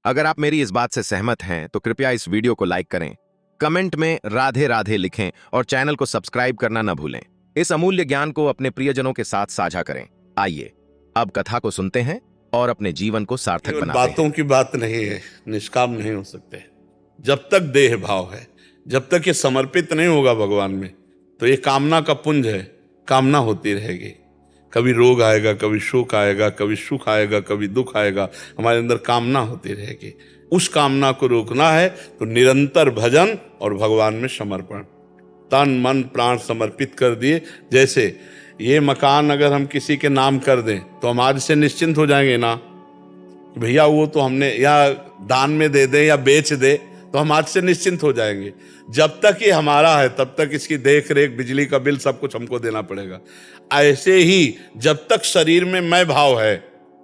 अगर आप मेरी इस बात से सहमत हैं तो कृपया इस वीडियो को लाइक करें, कमेंट में राधे राधे लिखें और चैनल को सब्सक्राइब करना न भूलें। इस अमूल्य ज्ञान को अपने प्रियजनों के साथ साझा करें। आइए अब कथा को सुनते हैं और अपने जीवन को सार्थक केवल बनाते हैं। बातों की बात नहीं है, निष्काम नहीं हो सकते जब तक देह भाव है, जब तक ये समर्पित नहीं होगा भगवान में, तो ये कामना का पुंज है, कामना होती रहेगी। कभी रोग आएगा, कभी शोक आएगा, कभी सुख आएगा, कभी दुख आएगा, हमारे अंदर कामना होती रहेगी। उस कामना को रोकना है तो निरंतर भजन और भगवान में समर्पण, तन मन प्राण समर्पित कर दिए। जैसे ये मकान अगर हम किसी के नाम कर दें तो हम आज से निश्चिंत हो जाएंगे ना, भैया वो तो हमने या दान में दे दे या बेच दे तो हम आज से निश्चिंत हो जाएंगे। जब तक ये हमारा है तब तक इसकी देख रेख, बिजली का बिल सब कुछ हमको देना पड़ेगा। ऐसे ही जब तक शरीर में मैं भाव है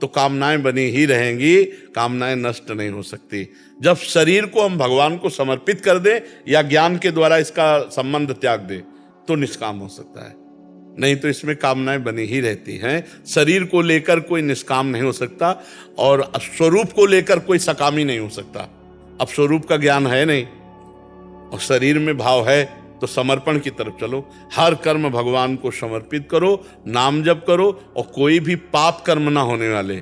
तो कामनाएं बनी ही रहेंगी, कामनाएं नष्ट नहीं हो सकती। जब शरीर को हम भगवान को समर्पित कर दें या ज्ञान के द्वारा इसका संबंध त्याग दें तो निष्काम हो सकता है, नहीं तो इसमें कामनाएं बनी ही रहती हैं। शरीर को लेकर कोई निष्काम नहीं हो सकता और स्वरूप को लेकर कोई सकामी नहीं हो सकता। अब स्वरूप का ज्ञान है नहीं और शरीर में भाव है तो समर्पण की तरफ चलो। हर कर्म भगवान को समर्पित करो, नाम जप करो और कोई भी पाप कर्म ना होने वाले,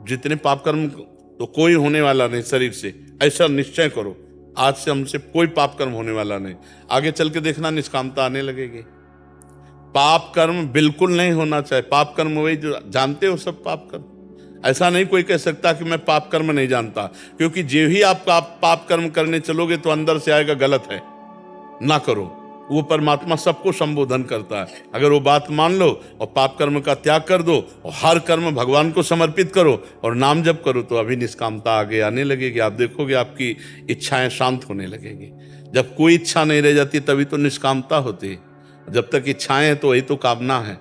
जितने पाप कर्म तो कोई होने वाला नहीं शरीर से, ऐसा निश्चय करो। आज से हमसे कोई पाप कर्म होने वाला नहीं। आगे चल के देखना निष्कामता आने लगेगी। पाप कर्म बिल्कुल नहीं होना चाहिए। पाप कर्म वही जो जानते हो सब पाप कर्म। ऐसा नहीं कोई कह सकता कि मैं पाप कर्म नहीं जानता, क्योंकि जो ही आप पाप कर्म करने चलोगे तो अंदर से आएगा गलत है, ना करो। वो परमात्मा सबको संबोधन करता है। अगर वो बात मान लो और पाप कर्म का त्याग कर दो और हर कर्म भगवान को समर्पित करो और नाम जप करो तो अभी निष्कामता आगे आने लगेगी। आप देखोगे आपकी इच्छाएं शांत होने लगेगी। जब कोई इच्छा नहीं रह जाती तभी तो निष्कामता होती है। जब तक इच्छाएं हैं तो वही तो कामना है।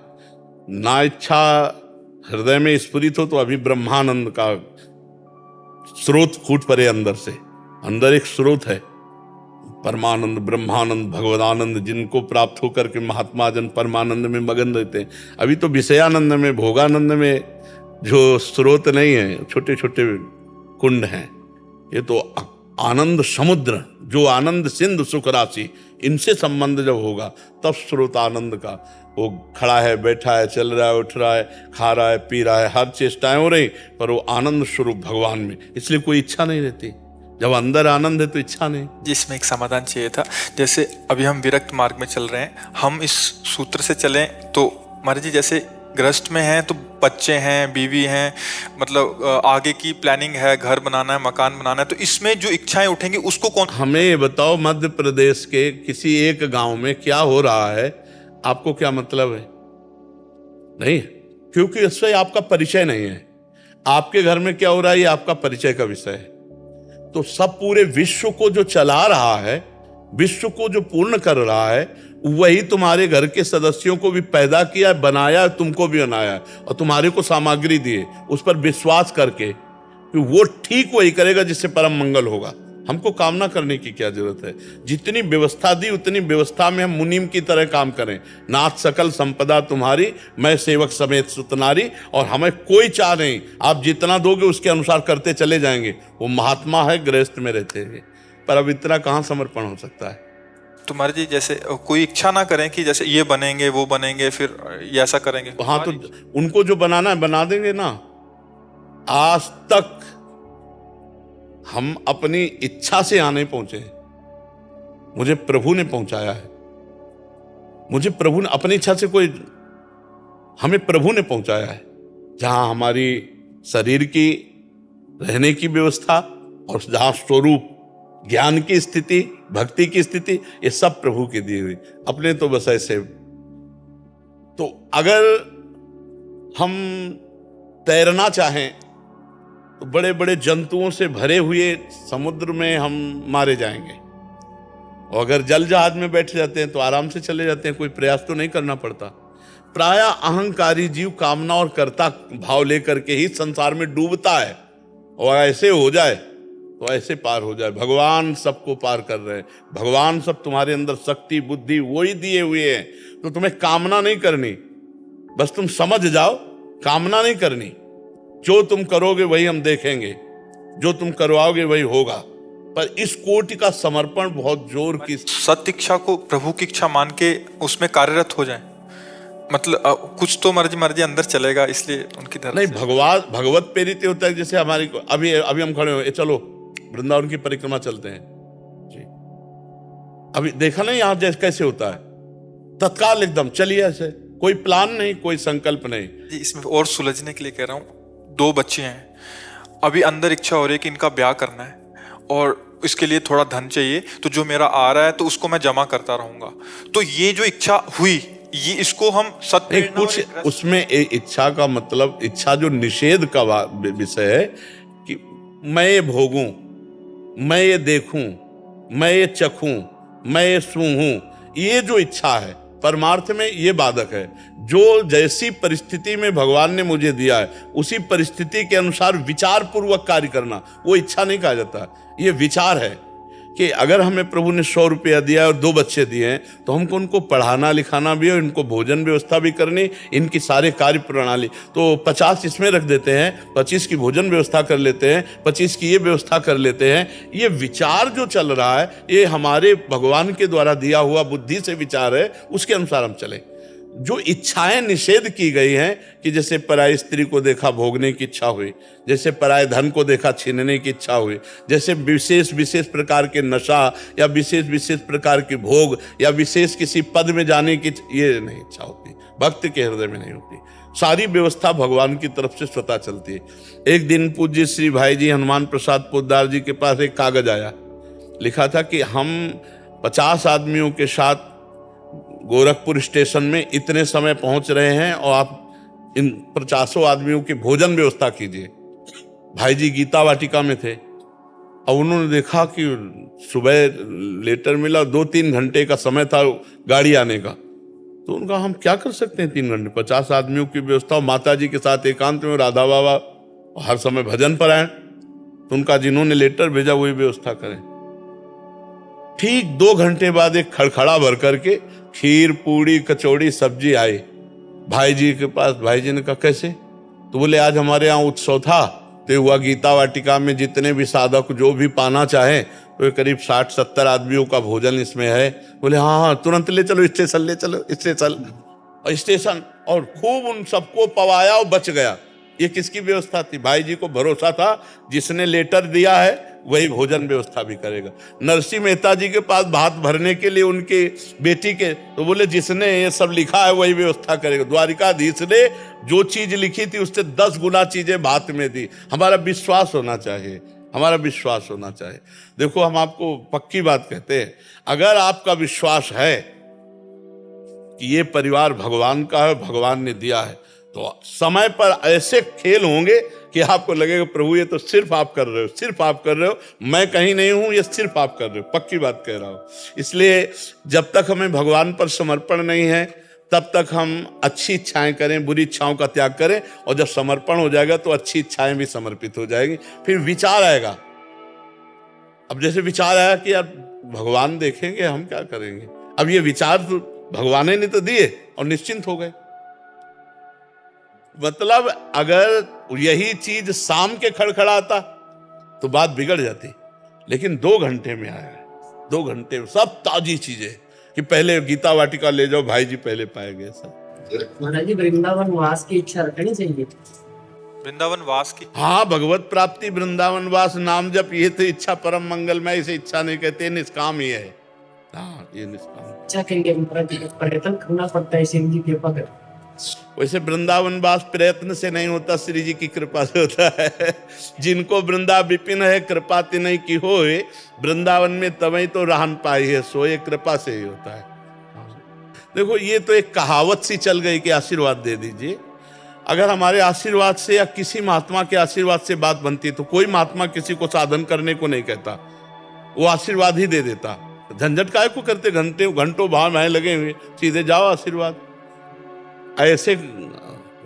ना इच्छा हृदय में स्फुरित हो तो अभी ब्रह्मानंद का स्रोत फूट पड़े अंदर से। अंदर एक स्रोत है, परमानंद, ब्रह्मानंद, भगवदानंद, जिनको प्राप्त होकर के महात्मा जन परमानंद में मगन रहते हैं। अभी तो विषयानंद में, भोगानंद में जो स्रोत नहीं है, छोटे छोटे कुंड हैं। ये तो आनंद समुद्र, जो आनंद सिंधु सुख राशि, इनसे संबंध जब होगा तब स्रोत आनंद का। वो खड़ा है, बैठा है, चल रहा है, उठ रहा है, खा रहा है, पी रहा है, हर चेष्टाएं हो रही, पर वो आनंद स्वरूप भगवान में, इसलिए कोई इच्छा नहीं रहती। जब अंदर आनंद है तो इच्छा नहीं। जिसमें एक समाधान चाहिए था। जैसे अभी हम विरक्त मार्ग में चल रहे हैं, हम इस सूत्र से चलें तो महाराज जी जैसे गृहस्थ में हैं तो बच्चे हैं, बीवी हैं, मतलब आगे की प्लानिंग है, घर बनाना है, मकान बनाना है, तो इसमें जो इच्छाएं उठेंगी उसको कौन। हमें ये बताओ, मध्य प्रदेश के किसी एक गांव में क्या हो रहा है, आपको क्या मतलब है? नहीं, क्योंकि इससे आपका परिचय नहीं है। आपके घर में क्या हो रहा है ये आपका परिचय का विषय है। तो सब पूरे विश्व को जो चला रहा है, विश्व को जो पूर्ण कर रहा है, वही तुम्हारे घर के सदस्यों को भी पैदा किया, बनाया, तुमको भी बनाया और तुम्हारे को सामग्री दिए, उस पर विश्वास करके कि वो ठीक वही करेगा जिससे परम मंगल होगा। हमको कामना करने की क्या जरूरत है? जितनी व्यवस्था दी उतनी व्यवस्था में हम मुनीम की तरह काम करें। नाथ सकल संपदा तुम्हारी, मैं सेवक समेत सुतनारी, और हमें कोई चाह नहीं। आप जितना दोगे उसके अनुसार करते चले जाएंगे। वो महात्मा है, गृहस्थ में रहते हैं, पर अब इतना कहाँ समर्पण हो सकता है? तुम्हारे जी जैसे कोई इच्छा ना करें कि जैसे ये बनेंगे, वो बनेंगे, फिर ये ऐसा करेंगे। हाँ, तो उनको जो बनाना है बना देंगे ना। आज तक हम अपनी इच्छा से यहाँ नहीं पहुंचे, मुझे प्रभु ने पहुंचाया है। मुझे प्रभु ने अपनी इच्छा से कोई, हमें प्रभु ने पहुंचाया है। जहां हमारी शरीर की रहने की व्यवस्था और जहां स्वरूप ज्ञान की स्थिति, भक्ति की स्थिति, ये सब प्रभु की दी हुई। अपने तो बस ऐसे। तो अगर हम तैरना चाहें तो बड़े बड़े जंतुओं से भरे हुए समुद्र में हम मारे जाएंगे, और अगर जल जहाज में बैठ जाते हैं तो आराम से चले जाते हैं, कोई प्रयास तो नहीं करना पड़ता। प्रायः अहंकारी जीव कामना और कर्ता भाव लेकर के ही संसार में डूबता है, और ऐसे हो जाए तो ऐसे पार हो जाए। भगवान सबको पार कर रहे हैं। भगवान सब तुम्हारे अंदर शक्ति बुद्धि वही दिए हुए हैं। तो तुम्हें कामना नहीं करनी, बस तुम समझ जाओ, कामना नहीं करनी। जो तुम करोगे वही हम देखेंगे। जो तुम करवाओगे वही होगा। पर इस कोटि का समर्पण बहुत जोर की, सत्य इच्छा को प्रभु की इच्छा मान के उसमें कार्यरत हो जाए, मतलब कुछ तो मर्जी अंदर चलेगा, इसलिए उनकी तरफ नहीं, से। भगवत प्रेरित होता है। जैसे हमारी अभी हम खड़े हो, चलो वृंदावन की परिक्रमा चलते हैं जी। अभी देखा नहीं यहाँ जैसे कैसे होता है, तत्काल एकदम चलिए, ऐसे कोई प्लान नहीं, कोई संकल्प नहीं जी। इसमें और सुलझने के लिए कह रहा हूँ, 2 बच्चे हैं, अभी अंदर इच्छा हो रही है कि इनका ब्याह करना है और इसके लिए थोड़ा धन चाहिए, तो जो मेरा आ रहा है तो उसको मैं जमा करता रहूंगा। तो ये जो इच्छा हुई, ये इसको हम सत्य कुछ उसमें इच्छा का मतलब, इच्छा जो निषेध का विषय है कि मैं ये भोगूं, मैं ये देखूं, मैं ये चखूं, मैं ये सूंघूं, ये जो इच्छा है परमार्थ में ये बाधक है। जो जैसी परिस्थिति में भगवान ने मुझे दिया है उसी परिस्थिति के अनुसार विचार पूर्वक कार्य करना, वो इच्छा नहीं कहा जाता, ये विचार है। कि अगर हमें प्रभु ने 100 रुपया दिया और 2 बच्चे दिए हैं तो हमको उनको पढ़ाना लिखाना भी और इनको भोजन व्यवस्था भी करनी, इनकी सारे कार्य प्रणाली, तो 50 इसमें रख देते हैं, 25 की भोजन व्यवस्था कर लेते हैं, 25 की ये व्यवस्था कर लेते हैं। ये विचार जो चल रहा है ये हमारे भगवान के द्वारा दिया हुआ बुद्धि से विचार है, उसके अनुसार हम चले। जो इच्छाएं निषेध की गई हैं कि जैसे पराई स्त्री को देखा भोगने की इच्छा हुई, जैसे पराये धन को देखा छीनने की इच्छा हुई, जैसे विशेष विशेष प्रकार के नशा या विशेष विशेष प्रकार के भोग या विशेष किसी पद में जाने की, ये नहीं इच्छा होती, भक्त के हृदय में नहीं होती। सारी व्यवस्था भगवान की तरफ से स्वतः चलती है। एक दिन पूज्य श्री भाई जी हनुमान प्रसाद पोद्दार जी के पास एक कागज आया, लिखा था कि हम 50 आदमियों के साथ गोरखपुर स्टेशन में इतने समय पहुंच रहे हैं और आप इन 50 आदमियों की भोजन व्यवस्था कीजिए। भाई जी गीता वाटिका में थे और उन्होंने देखा कि सुबह लेटर मिला, 2-3 घंटे का समय था गाड़ी आने का, तो उनका हम क्या कर सकते हैं 3 घंटे, 50 आदमियों की व्यवस्था, माता जी के साथ एकांत में, राधा बाबा हर समय भजन परायण, तो उनका जिन्होंने लेटर भेजा वही व्यवस्था करें। ठीक 2 घंटे बाद एक खड़खड़ा भर करके खीर पूड़ी कचौड़ी सब्जी आई भाई जी के पास। भाई जी ने कहा कैसे? तो बोले आज हमारे यहाँ उत्सव था, तो हुआ गीता वाटिका में जितने भी साधक जो भी पाना चाहे तो करीब 60-70 आदमियों का भोजन इसमें है। बोले हाँ हाँ तुरंत ले चलो स्टेशन, ले चलो स्टेशन, और खूब उन सबको पवाया और बच गया। ये किसकी व्यवस्था थी? भाई जी को भरोसा था जिसने लेटर दिया है वही भोजन व्यवस्था भी करेगा। नरसिंह मेहता जी के पास भात भरने के लिए उनके बेटी के, तो बोले जिसने ये सब लिखा है वही व्यवस्था करेगा। द्वारिकाधीश ने जो चीज लिखी थी उससे 10 गुना चीजें भात में दी। हमारा विश्वास होना चाहिए, हमारा विश्वास होना चाहिए। देखो हम आपको पक्की बात कहते हैं, अगर आपका विश्वास है कि ये परिवार भगवान का है, भगवान ने दिया है, तो समय पर ऐसे खेल होंगे कि आपको लगेगा प्रभु ये तो सिर्फ आप कर रहे हो, सिर्फ आप कर रहे हो, मैं कहीं नहीं हूं, ये सिर्फ आप कर रहे हो। पक्की बात कह रहा हूं। इसलिए जब तक हमें भगवान पर समर्पण नहीं है तब तक हम अच्छी इच्छाएं करें, बुरी इच्छाओं का त्याग करें, और जब समर्पण हो जाएगा तो अच्छी इच्छाएं भी समर्पित हो जाएगी। फिर विचार आएगा। अब जैसे विचार आया कि यार भगवान देखेंगे, हम क्या करेंगे, अब ये विचार तो भगवान ने तो दिए और निश्चिंत हो गए। मतलब अगर यही चीज शाम के खड़खड़ाता तो बात बिगड़ जाती, लेकिन 2 घंटे में आया, 2 घंटे में सब ताजी चीजें कि पहले गीता वाटिका ले जाओ, भाई जी पहले पाए गए सब। महाराज जी वृंदावन वास की इच्छा रखनी चाहिए। वृंदावन वास की, हाँ, भगवत प्राप्ति वृंदावन वास नाम जप, ये तो इच्छा परम मंगलमय, इसे इच्छा नहीं कहते, निष्काम ही है। हाँ ये निष्काम इच्छा के लिए महाराज जी प्रयत्न करना पड़ता है, श्री जी कृपा कर। वैसे वृंदावन वास प्रयत्न से नहीं होता, श्री जी की कृपा से होता है। जिनको वृंदा विपिन है कृपा तिनहि की होए, वृंदावन में तवई तो रहन पाई है सोए, कृपा से ही होता है। देखो ये तो एक कहावत सी चल गई कि आशीर्वाद दे दीजिए। अगर हमारे आशीर्वाद से या किसी महात्मा के आशीर्वाद से बात बनती तो कोई महात्मा किसी को साधन करने को नहीं कहता, वो आशीर्वाद ही दे देता। झंझट काहे को करते, घंटों भाव में लगे हुए, सीधे जाओ आशीर्वाद। ऐसे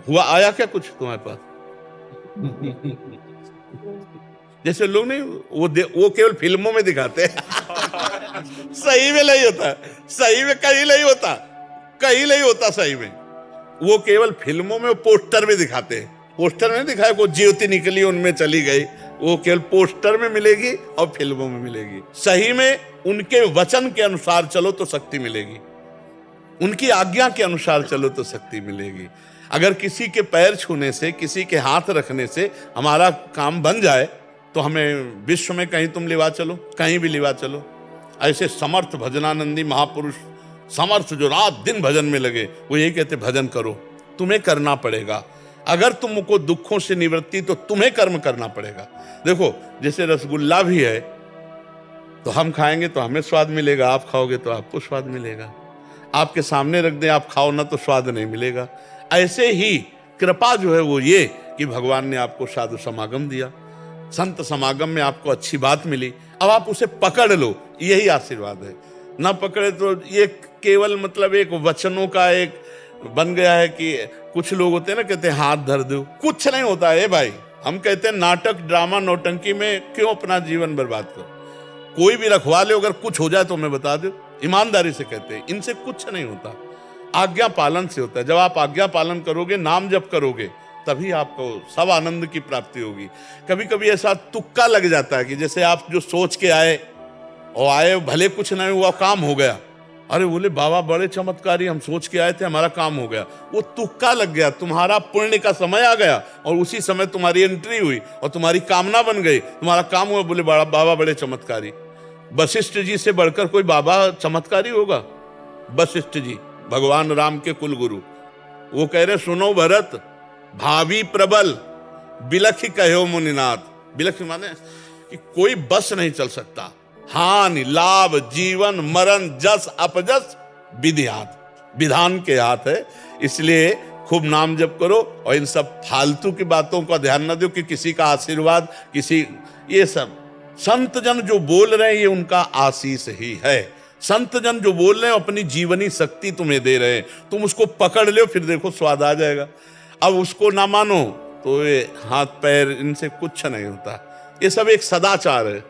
हुआ आया क्या कुछ तुम्हारे पास? जैसे लोग नहीं, वो केवल फिल्मों में दिखाते हैं। सही में नहीं होता, सही में कहीं नहीं होता, कहीं नहीं होता सही में। वो केवल फिल्मों में पोस्टर में दिखाते हैं। पोस्टर में दिखाया कोई ज्योति निकली उनमें चली गई, वो केवल पोस्टर में मिलेगी और फिल्मों में मिलेगी। सही में उनके वचन के अनुसार चलो तो शक्ति मिलेगी, उनकी आज्ञा के अनुसार चलो तो शक्ति मिलेगी। अगर किसी के पैर छूने से, किसी के हाथ रखने से हमारा काम बन जाए तो हमें विश्व में कहीं तुम लिवा चलो, कहीं भी लिवा चलो। ऐसे समर्थ भजनानंदी महापुरुष, समर्थ जो रात दिन भजन में लगे, वो यही कहते भजन करो, तुम्हें करना पड़ेगा। अगर तुमको दुखों से निवृत्ति तो तुम्हें कर्म करना पड़ेगा। देखो जैसे रसगुल्ला भी है तो हम खाएंगे तो हमें स्वाद मिलेगा, आप खाओगे तो आपको स्वाद मिलेगा। आपके सामने रख दें आप खाओ ना तो स्वाद नहीं मिलेगा। ऐसे ही कृपा जो है वो ये कि भगवान ने आपको साधु समागम दिया, संत समागम में आपको अच्छी बात मिली, अब आप उसे पकड़ लो, यही आशीर्वाद है। ना पकड़े तो ये केवल मतलब एक वचनों का एक बन गया है कि कुछ लोग होते हैं ना, कहते हैं हाथ धर दो, कुछ नहीं होता है भाई। हम कहते हैं नाटक ड्रामा नौटंकी में क्यों अपना जीवन बर्बाद करो, कोई भी रखवा ले, अगर कुछ हो जाए तो हमें बता दो, ईमानदारी से कहते हैं। इनसे कुछ नहीं होता, आज्ञा पालन से होता है। जब आप आज्ञा पालन करोगे, नाम जप करोगे, तभी आपको सब आनंद की प्राप्ति होगी। कभी कभी ऐसा तुक्का लग जाता है कि जैसे आप जो सोच के आए और आए, भले कुछ नहीं हुआ, काम हो गया, अरे बोले बाबा बड़े चमत्कारी, हम सोच के आए थे हमारा काम हो गया। वो तुक्का लग गया, तुम्हारा पुण्य का समय आ गया और उसी समय तुम्हारी एंट्री हुई और तुम्हारी कामना बन गई, तुम्हारा काम हुआ, बोले बाबा बड़े चमत्कारी। वशिष्ठ जी से बढ़कर कोई बाबा चमत्कारी होगा? वशिष्ठ जी भगवान राम के कुल गुरु, वो कह रहे सुनो भरत, भावी प्रबल बिलखि कहो मुनिनाथ। बिलखि माने कि कोई बस नहीं चल सकता, हानि लाभ जीवन मरण जस अपजस विधि हाथ, विधान के हाथ है। इसलिए खूब नाम जप करो और इन सब फालतू की बातों का ध्यान न दो कि किसी का आशीर्वाद, किसी, ये सब संत जन जो बोल रहे हैं ये उनका आशीष ही है। संत जन जो बोल रहे हैं अपनी जीवनी शक्ति तुम्हें दे रहे हैं, तुम उसको पकड़ लो, फिर देखो स्वाद आ जाएगा। अब उसको ना मानो तो ये हाथ पैर इनसे कुछ नहीं होता। ये सब एक सदाचार है।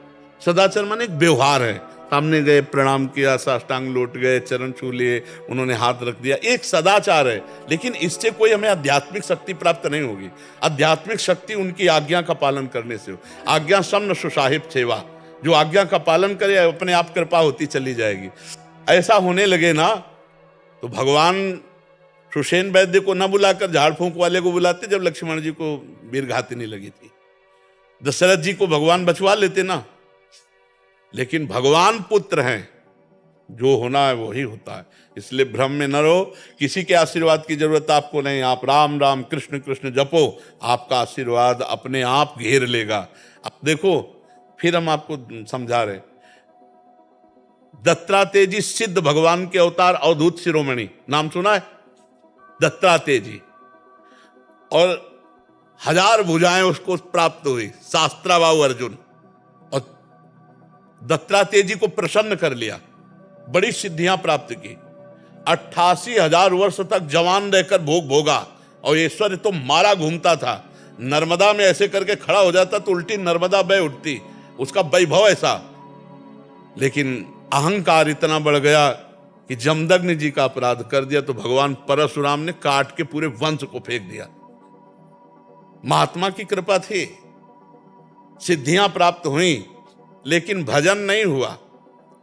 सदाचार माने एक व्यवहार है। सामने गए, प्रणाम किया, साष्टांग लौट गए, चरण छू लिए, उन्होंने हाथ रख दिया, एक सदाचार है। लेकिन इससे कोई हमें आध्यात्मिक शक्ति प्राप्त नहीं होगी। आध्यात्मिक शक्ति उनकी आज्ञा का पालन करने से हो। आज्ञा सम सुसाहिब सेवा, जो आज्ञा का पालन करे अपने आप कृपा होती चली जाएगी। ऐसा होने लगे ना तो भगवान सुषेण वैद्य को न बुलाकर झाड़ फूंक वाले को बुलाते, जब लक्ष्मण जी को वीरघातिनी लगी थी। दशरथ जी को भगवान बचवा लेते ना। लेकिन भगवान पुत्र हैं, जो होना है वही होता है। इसलिए भ्रम में न रहो, किसी के आशीर्वाद की जरूरत आपको नहीं। आप राम राम कृष्ण कृष्ण जपो, आपका आशीर्वाद अपने आप घेर लेगा। अब देखो फिर हम आपको समझा रहे, दत्तात्रेय जी सिद्ध भगवान के अवतार, अवधूत शिरोमणि, नाम सुना है? दत्तात्रेय जी, और 1000 भुजाएं उसको प्राप्त हुई, शास्त्राबाहु अर्जुन, और दत्तात्रेय जी को प्रसन्न कर लिया, बड़ी सिद्धियां प्राप्त की। 88,000 वर्ष तक जवान रहकर भोग भोगा, और ऐश्वर्य तो मारा घूमता था। नर्मदा में ऐसे करके खड़ा हो जाता तो उल्टी नर्मदा बह उठती, उसका वैभव ऐसा। लेकिन अहंकार इतना बढ़ गया कि जमदग्नि जी का अपराध कर दिया तो भगवान परशुराम ने काट के पूरे वंश को फेंक दिया। महात्मा की कृपा थी, सिद्धियां प्राप्त हुई, लेकिन भजन नहीं हुआ,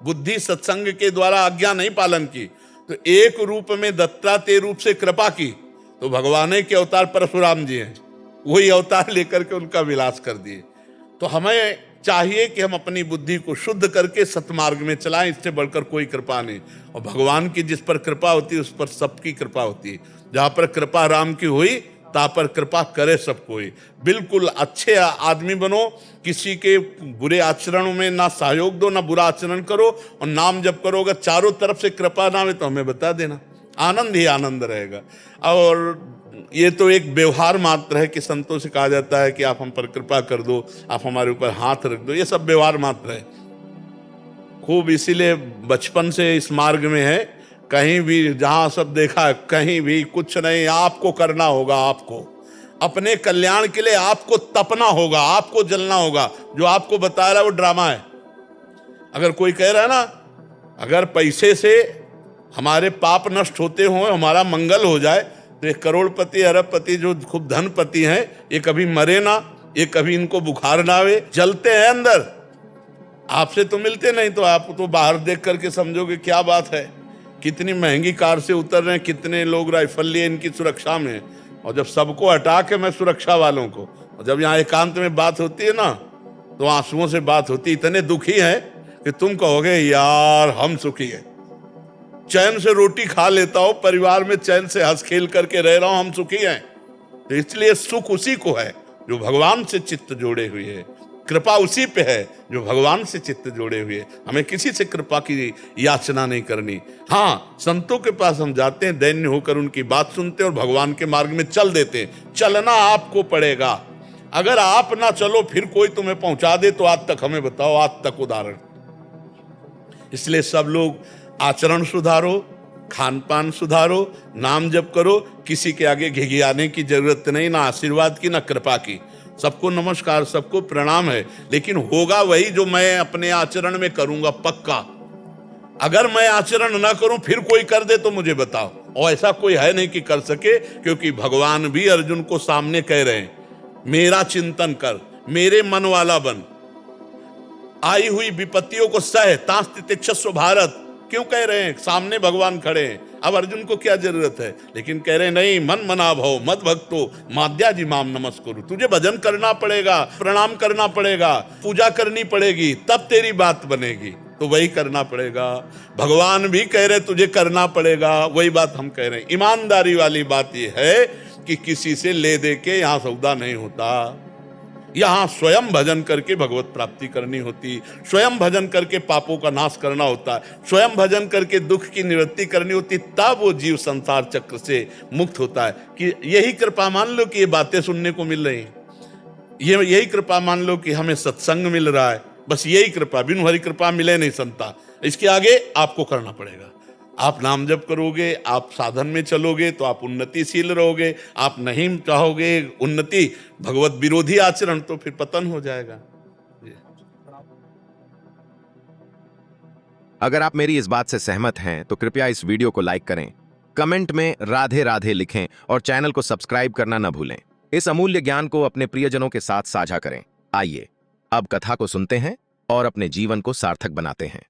बुद्धि सत्संग के द्वारा आज्ञा नहीं पालन की। तो एक रूप में दत्तात्रेय रूप से कृपा की तो भगवान के अवतार परशुराम जी हैं, वही अवतार लेकर के उनका विलास कर दिए। तो हमें चाहिए कि हम अपनी बुद्धि को शुद्ध करके सतमार्ग में चलाएं, इससे बढ़कर कोई कृपा नहीं। और भगवान की जिस पर कृपा होती है उस पर सबकी कृपा होती है। जहां पर कृपा राम की हुई ता पर कृपा करे सब कोई। बिल्कुल अच्छे आदमी बनो, किसी के बुरे आचरणों में ना सहयोग दो, ना बुरा आचरण करो, और नाम जप करो। अगर चारों तरफ से कृपा ना हो तो हमें बता देना, आनंद ही आनंद रहेगा। और ये तो एक व्यवहार मात्र है कि संतों से कहा जाता है कि आप हम पर कृपा कर दो, आप हमारे ऊपर हाथ रख दो, ये सब व्यवहार मात्र है। खूब इसीलिए बचपन से इस मार्ग में है, कहीं भी जहां सब देखा, कहीं भी कुछ नहीं, आपको करना होगा। आपको अपने कल्याण के लिए आपको तपना होगा, आपको जलना होगा। जो आपको बता रहा है वो ड्रामा है। अगर कोई कह रहा है ना, अगर पैसे से हमारे पाप नष्ट होते हो, हमारा मंगल हो जाए, तो ये करोड़पति अरबपति जो खूब धनपति हैं, ये कभी मरे ना, ये कभी इनको बुखार ना आवे, जलते हैं अंदर। आपसे तो मिलते नहीं, तो आप तो बाहर देख करके समझोगे क्या बात है, कितनी महंगी कार से उतर रहे हैं, कितने लोग राइफल लिए इनकी सुरक्षा में। और जब सबको हटा के मैं सुरक्षा वालों को, और जब यहाँ एकांत में बात होती है ना, तो आंसुओं से बात होती। इतने दुखी हैं कि तुम कहोगे यार हम सुखी हैं, चैन से रोटी खा लेता हूं, परिवार में चैन से हंस खेल करके रह रहा हूं, हम सुखी हैं। तो इसलिए सुख उसी को है जो भगवान से चित्त जोड़े हुए है, कृपा उसी पे है जो भगवान से चित्त जोड़े हुए। हमें किसी से कृपा की याचना नहीं करनी। हाँ, संतों के पास हम जाते हैं, दैन्य होकर उनकी बात सुनते हैं और भगवान के मार्ग में चल देते हैं। चलना आपको पड़ेगा। अगर आप ना चलो फिर कोई तुम्हें पहुंचा दे, तो आज तक हमें बताओ, आज तक उदाहरण। इसलिए सब लोग आचरण सुधारो, खान पान सुधारो, नाम जप करो। किसी के आगे घिघियाने की जरूरत नहीं, ना आशीर्वाद की ना कृपा की। सबको नमस्कार, सबको प्रणाम है, लेकिन होगा वही जो मैं अपने आचरण में करूंगा पक्का। अगर मैं आचरण ना करूं फिर कोई कर दे तो मुझे बताओ, और ऐसा कोई है नहीं कि कर सके, क्योंकि भगवान भी अर्जुन को सामने कह रहे हैं, मेरा चिंतन कर, मेरे मन वाला बन, आई हुई विपत्तियों को सह, तास्ति तिक्षस्व भारत। क्यों कह रहे हैं? सामने भगवान खड़े हैं। अब अर्जुन को क्या जरूरत है, लेकिन कह रहे हैं नहीं, मन मना भव मद भक्तो माद्याजी माम नमस्कुरु। तुझे भजन करना पड़ेगा, प्रणाम करना पड़ेगा, पूजा करनी पड़ेगी, तब तेरी बात बनेगी। तो वही करना पड़ेगा। भगवान भी कह रहे तुझे करना पड़ेगा, वही बात हम कह रहे हैं। ईमानदारी वाली बात यह है कि किसी से ले दे के यहां सौदा नहीं होता। यहां स्वयं भजन करके भगवत प्राप्ति करनी होती, स्वयं भजन करके पापों का नाश करना होता है, स्वयं भजन करके दुख की निवृत्ति करनी होती, तब वो जीव संसार चक्र से मुक्त होता है। कि यही कृपा मान लो कि ये बातें सुनने को मिल रही, यही कृपा मान लो कि हमें सत्संग मिल रहा है, बस यही कृपा। बिनु हरि कृपा मिले नहीं संता। इसके आगे आपको करना पड़ेगा। आप नाम जप करोगे, आप साधन में चलोगे तो आप उन्नतिशील रहोगे। आप नहीं चाहोगे उन्नति, भगवत विरोधी आचरण, तो फिर पतन हो जाएगा। अगर आप मेरी इस बात से सहमत हैं तो कृपया इस वीडियो को लाइक करें, कमेंट में राधे राधे लिखें और चैनल को सब्सक्राइब करना न भूलें। इस अमूल्य ज्ञान को अपने प्रियजनों के साथ साझा करें। आइए अब कथा को सुनते हैं और अपने जीवन को सार्थक बनाते हैं।